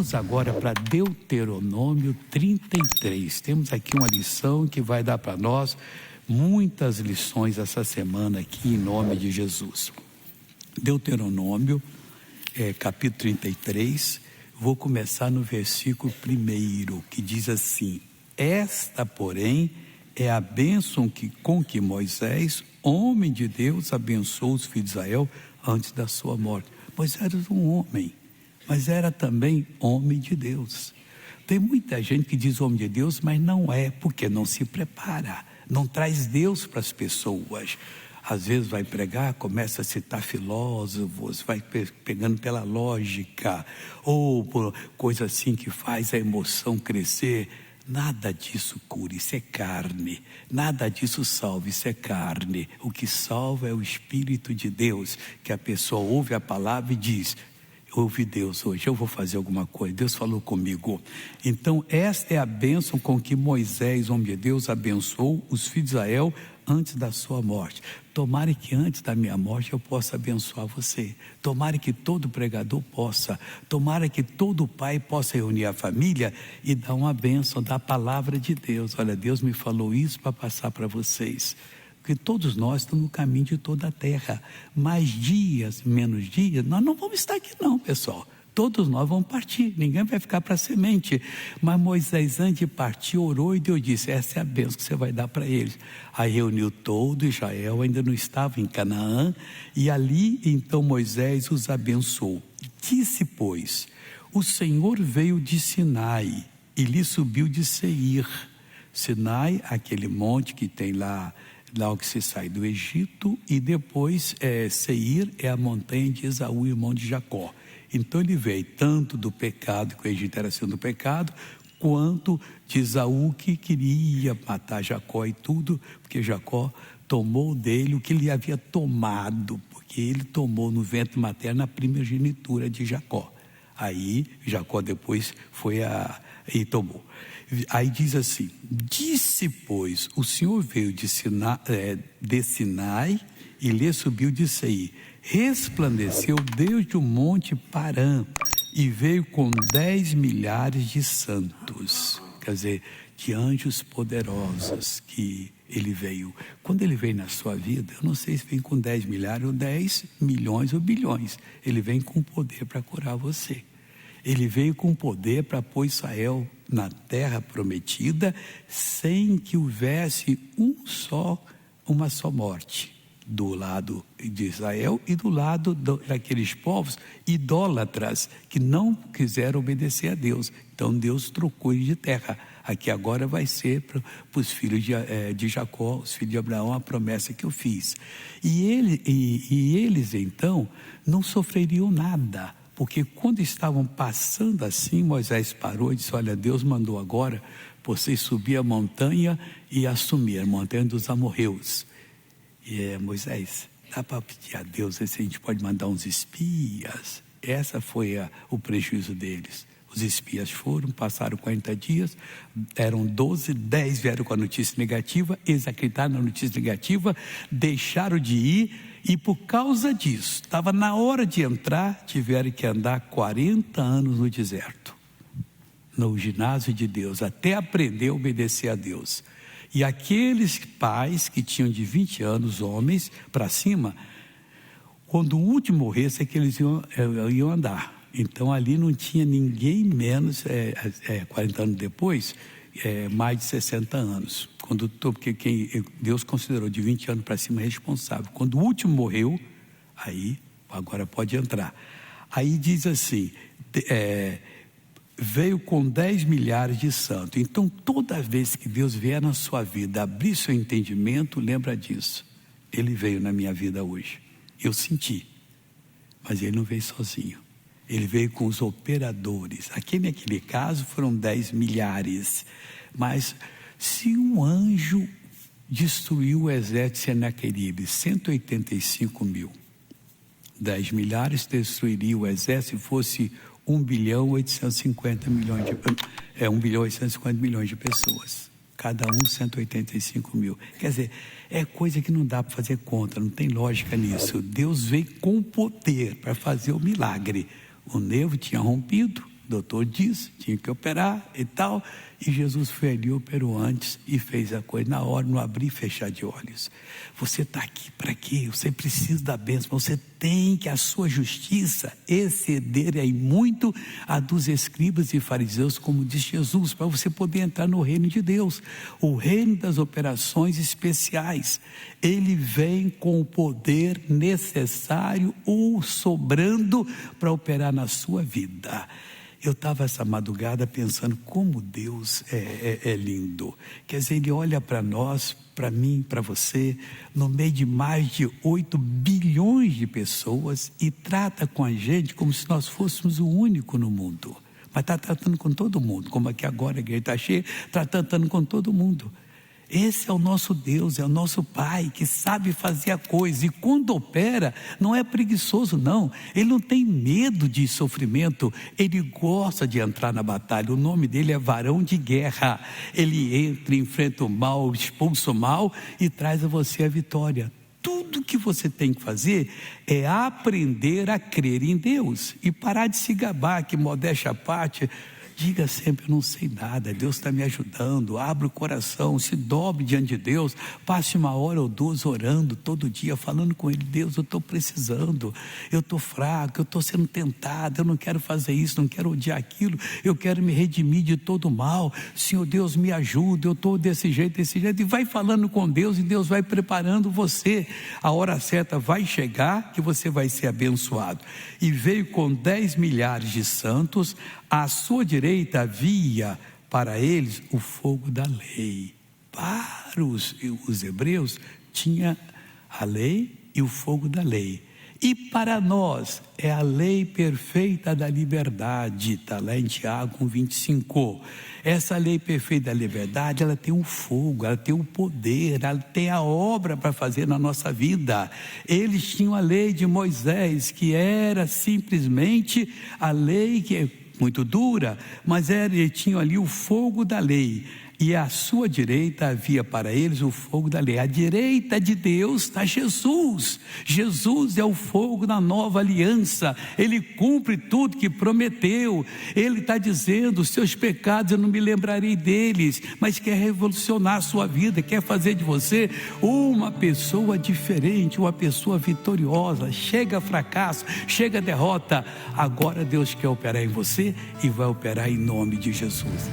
Vamos agora para Deuteronômio 33. Temos aqui uma lição que vai dar para nós muitas lições essa semana aqui, em nome de Jesus. Deuteronômio, capítulo 33, vou começar no versículo 1, que diz assim: esta, porém, é a bênção com que Moisés, homem de Deus, abençoou os filhos de Israel antes da sua morte. Moisés era um homem, mas era também homem de Deus. Tem muita gente que diz homem de Deus, mas não é, porque não se prepara, não traz Deus para as pessoas. Às vezes vai pregar, começa a citar filósofos, vai pegando pela lógica, ou por coisa assim que faz a emoção crescer. Nada disso cura, isso é carne. Nada disso salva, isso é carne. O que salva é o Espírito de Deus, que a pessoa ouve a palavra e diz: ouve Deus hoje, eu vou fazer alguma coisa, Deus falou comigo. Então esta é a bênção com que Moisés, homem de Deus, abençoou os filhos de Israel antes da sua morte. Tomara que antes da minha morte eu possa abençoar você. Tomara que todo pregador possa. Tomara que todo pai possa reunir a família e dar uma bênção da palavra de Deus. Olha, Deus me falou isso para passar para vocês. Porque todos nós estamos no caminho de toda a terra. Mais dias, menos dias, nós não vamos estar aqui não, pessoal. Todos nós vamos partir, ninguém vai ficar para a semente. Mas Moisés, antes de partir, orou e Deus disse: essa é a bênção que você vai dar para eles. Aí reuniu todo Israel, ainda não estava em Canaã, e ali então Moisés os abençoou. Disse, pois: o Senhor veio de Sinai e lhe subiu de Seir. Sinai, aquele monte que tem lá que se sai do Egito, e depois Seir é a montanha de Esaú, irmão de Jacó. Então ele veio tanto do pecado, que o Egito era sendo pecado, quanto de Esaú, que queria matar Jacó e tudo, porque Jacó tomou dele o que ele havia tomado, porque ele tomou no ventre materno a primogenitura de Jacó. Aí Jacó depois foi e tomou. Aí diz assim: disse, pois, o Senhor veio de Sinai e lhe subiu de Seir. Resplandeceu desde o monte Parã e veio com 10 milhares de santos, quer dizer, de anjos poderosos que ele veio. Quando ele vem na sua vida, eu não sei se vem com 10 milhares ou 10 milhões ou bilhões, ele vem com poder para curar você. Ele veio com poder para pôr Israel na terra prometida, sem que houvesse uma só morte, do lado de Israel e do lado daqueles povos idólatras que não quiseram obedecer a Deus. Então Deus trocou ele de terra. Aqui agora vai ser para os filhos de Jacó, os filhos de Abraão, a promessa que eu fiz. E eles então não sofreriam nada, porque quando estavam passando assim, Moisés parou e disse: olha, Deus mandou agora vocês subir a montanha e assumir a montanha dos amorreus. E Moisés, dá para pedir a Deus se a gente pode mandar uns espias? Essa foi o prejuízo deles. Os espias foram, passaram 40 dias, eram 12, 10 vieram com a notícia negativa, eles acreditaram na notícia negativa, deixaram de ir, e por causa disso, estava na hora de entrar, tiveram que andar 40 anos no deserto, no ginásio de Deus, até aprender a obedecer a Deus. E aqueles pais que tinham de 20 anos, homens, para cima, quando o último morresse é que eles iam andar. Então ali não tinha ninguém menos, 40 anos depois, mais de 60 anos. Porque Deus considerou de 20 anos para cima responsável. Quando o último morreu, aí agora pode entrar. Aí diz assim, veio com 10 milhares de santos. Então toda vez que Deus vier na sua vida, abrir seu entendimento, lembra disso. Ele veio na minha vida hoje, eu senti, mas ele não veio sozinho. Ele veio com os operadores. Aqui naquele caso foram 10 milhares. Mas se um anjo destruiu o exército de Senaqueribe, 185 mil, 10 milhares destruiria o exército se fosse 1 bilhão 850 milhões de 1 bilhão 850 milhões de pessoas. Cada um 185 mil. Quer dizer, é coisa que não dá para fazer conta, não tem lógica nisso. Deus veio com poder para fazer o milagre. O nervo tinha rompido, O doutor disse, tinha que operar e tal. E Jesus foi ali, operou antes e fez a coisa na hora, no abrir e fechar de olhos. Você está aqui para quê? Você precisa da bênção. Você tem que a sua justiça exceder aí muito a dos escribas e fariseus, como diz Jesus, para você poder entrar no reino de Deus. O reino das operações especiais. Ele vem com o poder necessário ou sobrando para operar na sua vida. Eu estava essa madrugada pensando como Deus é lindo. Quer dizer, Ele olha para nós, para mim, para você, no meio de mais de 8 bilhões de pessoas e trata com a gente como se nós fôssemos o único no mundo. Mas está tratando com todo mundo, como aqui agora a igreja está cheia, está tratando com todo mundo. Esse é o nosso Deus, é o nosso Pai que sabe fazer a coisa. E quando opera, não é preguiçoso não. Ele não tem medo de sofrimento. Ele gosta de entrar na batalha. O nome dele é varão de guerra. Ele entra, enfrenta o mal, expulsa o mal e traz a você a vitória. Tudo que você tem que fazer é aprender a crer em Deus. E parar de se gabar, que modéstia à parte. Diga sempre, eu não sei nada, Deus está me ajudando. Abra o coração, se dobre diante de Deus. Passe 1 hora ou 2 orando todo dia, falando com Ele. Deus, eu estou precisando, eu estou fraco, eu estou sendo tentado, eu não quero fazer isso, não quero odiar aquilo, eu quero me redimir de todo o mal. Senhor Deus, me ajuda, eu estou desse jeito. E vai falando com Deus e Deus vai preparando você. A hora certa vai chegar que você vai ser abençoado. E veio com 10 milhares de santos. À sua direita havia para eles o fogo da lei. Para os hebreus tinha a lei e o fogo da lei. E para nós é a lei perfeita da liberdade. Está lá em Tiago 25. Essa lei perfeita da liberdade, ela tem um fogo, ela tem um poder, ela tem a obra para fazer na nossa vida. Eles tinham a lei de Moisés, que era simplesmente a lei que é muito dura, mas eles tinham ali o fogo da lei. E à sua direita havia para eles o fogo da lei. À direita de Deus está Jesus. Jesus é o fogo da nova aliança. Ele cumpre tudo que prometeu. Ele está dizendo, os seus pecados eu não me lembrarei deles. Mas quer revolucionar a sua vida, quer fazer de você uma pessoa diferente, uma pessoa vitoriosa. Chega fracasso, chega derrota. Agora Deus quer operar em você e vai operar em nome de Jesus.